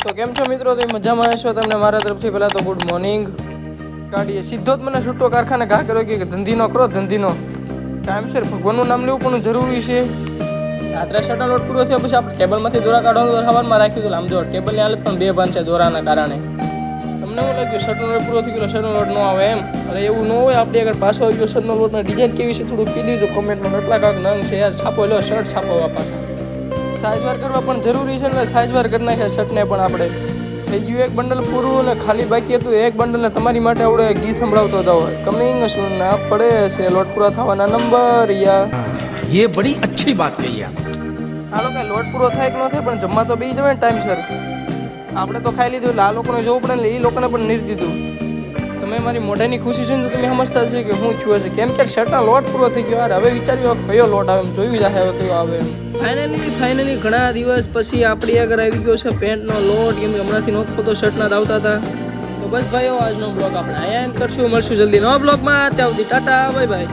તો કેમ છો મિત્રો? તમે મજામાં હશો? તમને મારા તરફથી પહેલાં તો ગુડ મોર્નિંગ. ગાડીએ સીધો જ મને છૂટો કારખાને ઘા કર્યો કે ધંધીનો કરો ધંધીનો. ટાઈમસર ભગવાનનું નામ લેવું પણ જરૂરી છે. રાત્રે શટલ લોટ પૂરો થયો પછી આપણે ટેબલમાંથી દોરા કાઢવાનું હવારમાં રાખ્યું હતું. આમ જો ટેબલની હાલત પણ બે ભાન છે દોરાના કારણે. તમને એવું લાગ્યું શટલ લોટ પૂરો થઈ ગયો, શટલ લોટ ન આવે એમ? અરે એવું ન હોય. આપણે અગર પાછો આવી ગયો શટલ લોટનો ડિઝાઇન કેવી છે થોડુંક કહી દીધું કોમેન્ટમાં. કેટલા કાંક નંગ છે યાર, છાપો લો શર્ટ છાપવા પાછા. સાઇઝવાર કરવા પણ જરૂરી છે ને, સાઇઝવાર કરી નાખ્યા શર્ટને પણ આપણે. થઈ ગયું એક બંડલ પૂરું અને ખાલી બાકી હતું એક બંડલને તમારી માટે આપણે ગીત સંભળાવતો હતો. કમિંગ સુનના પડે છે લોટ પૂરા થવાના નંબર યા. ये बड़ी अच्छी बात कही आप. આ લોકો લોટ પૂરો થાય કે ન થાય પણ જમવા તો બેસી જવાય ને ટાઈમસર. આપણે તો ખાઈ લીધું એટલે આ લોકોને જોવું પડે ને, એ લોકોને પણ નીર દીધું. તમે મારી મોઢાની ખુશી છે ને તો તમે સમજતા હશે કે શું થયું હશે. કેમ કે શર્ટનો લોટ પૂરો થઈ ગયો યાર. હવે વિચાર્યું કયો લોટ આવે એમ, જોયું જાય હવે કયો આવે એમ. ફાઇનલી ઘણા દિવસ પછી આપણી આગળ આવી ગયો છે પેન્ટનો લોટ. કેમ કે હમણાંથી નહોતો તો શર્ટના જ આવતા હતા. તો બસ ભાઈઓ આજનો બ્લોગ આપણે અહીંયા એમ કરશું. મળશું જલ્દી નવા બ્લોગમાં. ત્યાં સુધી ટાટા બાય બાય.